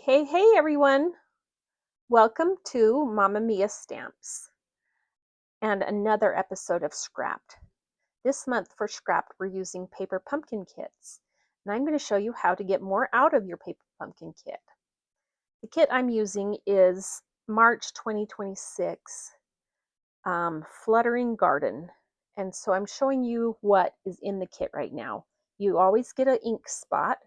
Hey everyone! Welcome to Mamma Mia Stamps and another episode of Scrapped. This month for Scrapped, we're using paper pumpkin kits, and I'm going to show you how to get more out of your paper pumpkin kit. The kit I'm using is March 2026 Fluttering Garden, and so I'm showing you what is in the kit right now. You always get an ink spot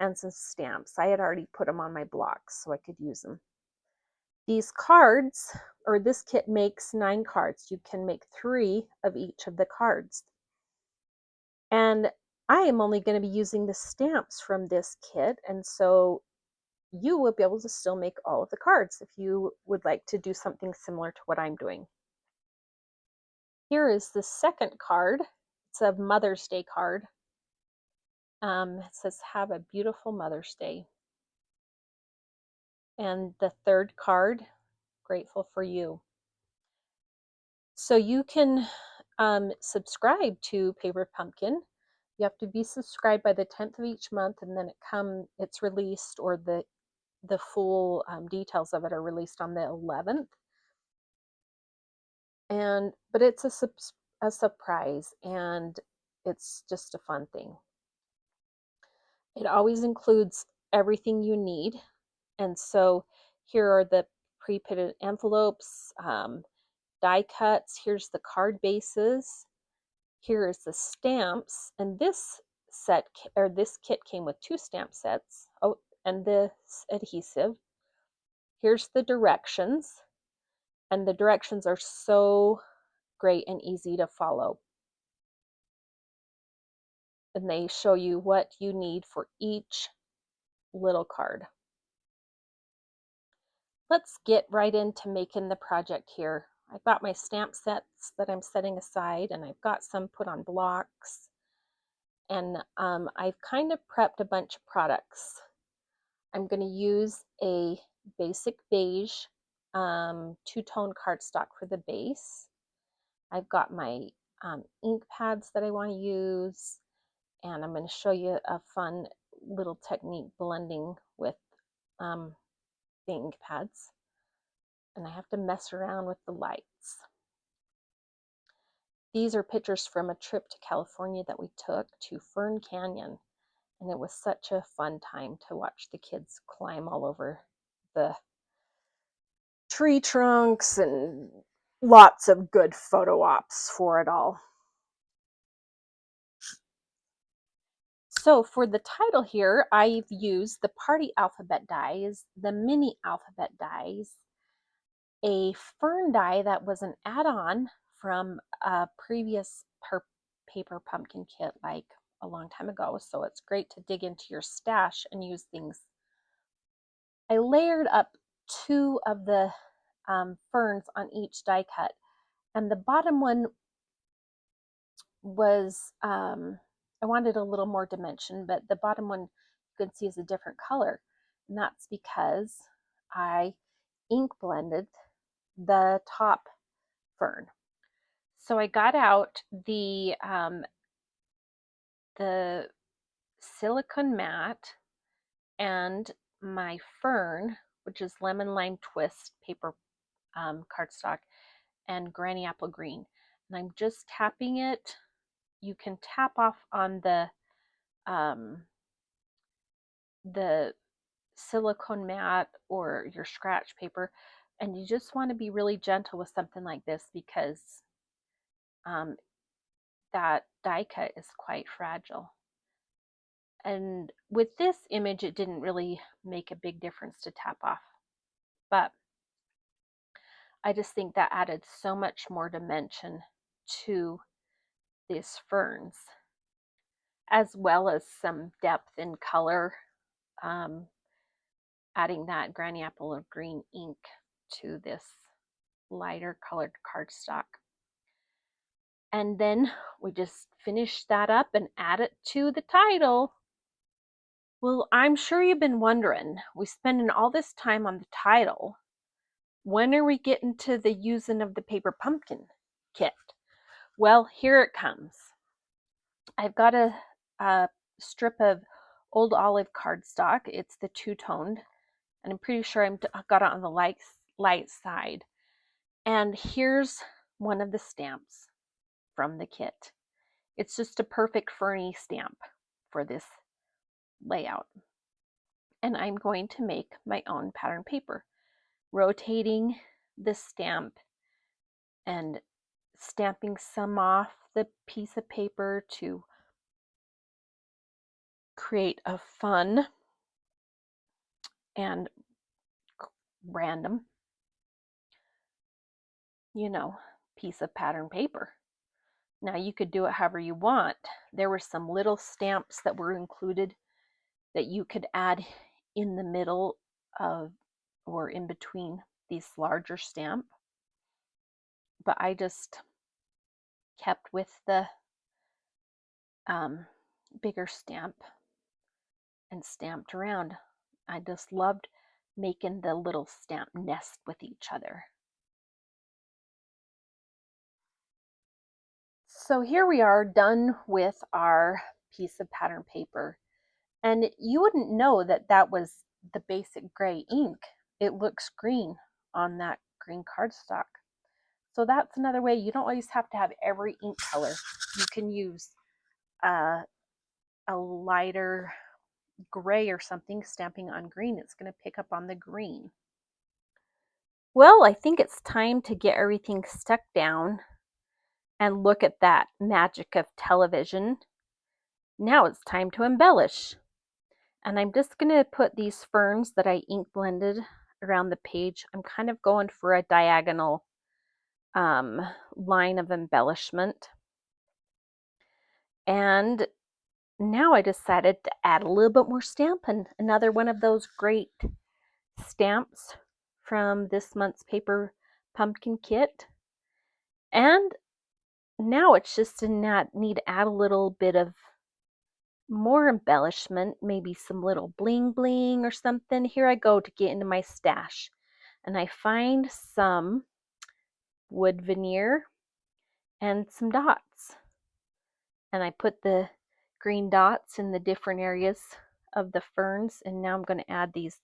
and some stamps. I had already put them on my blocks so I could use them. These cards, or this kit makes 9 cards. You can make 3 of each of the cards. And I am only going to be using the stamps from this kit, and so you will be able to still make all of the cards if you would like to do something similar to what I'm doing. Here is the second card. It's a Mother's Day card. It says, "Have a beautiful Mother's Day." And the third card, "Grateful for you." So you can subscribe to Paper Pumpkin. You have to be subscribed by the 10th of each month, and then it's released, or the full details of it are released on the 11th. But it's a surprise, and it's just a fun thing. It always includes everything you need, and so here are the pre-pitted envelopes, die cuts. Here's the card bases. Here is the stamps, and this kit came with 2 stamp sets. Oh, and this adhesive. Here's the directions, and the directions are so great and easy to follow. And they show you what you need for each little card. Let's get right into making the project here. I've got my stamp sets that I'm setting aside, and I've got some put on blocks. And I've kind of prepped a bunch of products. I'm going to use a basic beige two-tone cardstock for the base. I've got my ink pads that I want to use, and I'm going to show you a fun little technique blending with the ink pads. And I have to mess around with the lights. These are pictures from a trip to California that we took to Fern Canyon. And it was such a fun time to watch the kids climb all over the tree trunks, and lots of good photo ops for it all. So for the title here, I've used the Party Alphabet dies, the Mini Alphabet dies, a fern die that was an add-on from a previous paper pumpkin kit like a long time ago, so it's great to dig into your stash and use things. I layered up 2 of the ferns on each die cut, and the bottom one was I wanted a little more dimension, but the bottom one you can see is a different color, and that's because I ink blended the top fern. So I got out the silicone matte and my fern, which is lemon lime twist paper cardstock, and granny apple green, and I'm just tapping it. You can tap off on the silicone mat or your scratch paper, and you just want to be really gentle with something like this because that die cut is quite fragile. And with this image, it didn't really make a big difference to tap off, but I just think that added so much more dimension to these ferns, as well as some depth in color, adding that granny apple of green ink to this lighter colored cardstock. And then we just finish that up and add it to the title. Well, I'm sure you've been wondering, we spending all this time on the title. When are we getting to the using of the paper pumpkin kit? Well, here it comes. I've got a strip of old olive cardstock. It's the two-toned, And I'm pretty sure I got it on the light side. And here's one of the stamps from the kit. It's just a perfect Fernie stamp for this layout. And I'm going to make my own pattern paper, rotating the stamp and stamping some off the piece of paper to create a fun and random, piece of pattern paper. Now you could do it however you want. There were some little stamps that were included that you could add in the middle of or in between these larger stamp. But I just kept with the bigger stamp and stamped around. I just loved making the little stamp nest with each other. So here we are done with our piece of pattern paper. And you wouldn't know that that was the basic gray ink. It looks green on that green cardstock. So that's another way. You don't always have to have every ink color. You can use a lighter gray or something stamping on green. It's going to pick up on the green. Well, I think it's time to get everything stuck down and look at that magic of television. Now it's time to embellish. And I'm just going to put these ferns that I ink blended around the page. I'm kind of going for a diagonal line of embellishment. And now I decided to add a little bit more stamping. Another one of those great stamps from this month's paper pumpkin kit. And now it's just in that need to add a little bit of more embellishment, maybe some little bling bling or something. Here I go to get into my stash. And I find some wood veneer and some dots. And I put the green dots in the different areas of the ferns. And now I'm going to add these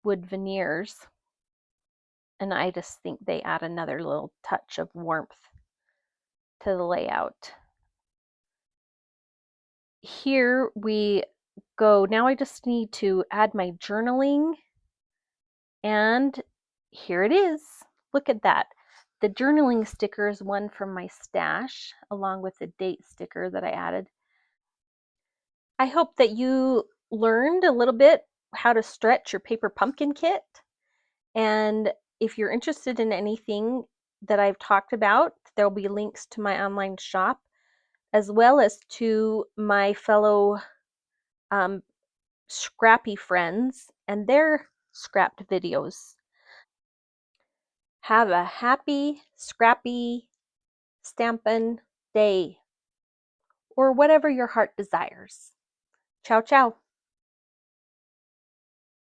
wood veneers. And I just think they add another little touch of warmth to the layout. Here we go. Now I just need to add my journaling. And here it is. Look at that. The journaling sticker is one from my stash, along with the date sticker that I added. I hope that you learned a little bit how to stretch your paper pumpkin kit. And if you're interested in anything that I've talked about, there'll be links to my online shop, as well as to my fellow scrappy friends and their scrapped videos. Have a happy, scrappy, stampin' day, or whatever your heart desires. Ciao, ciao.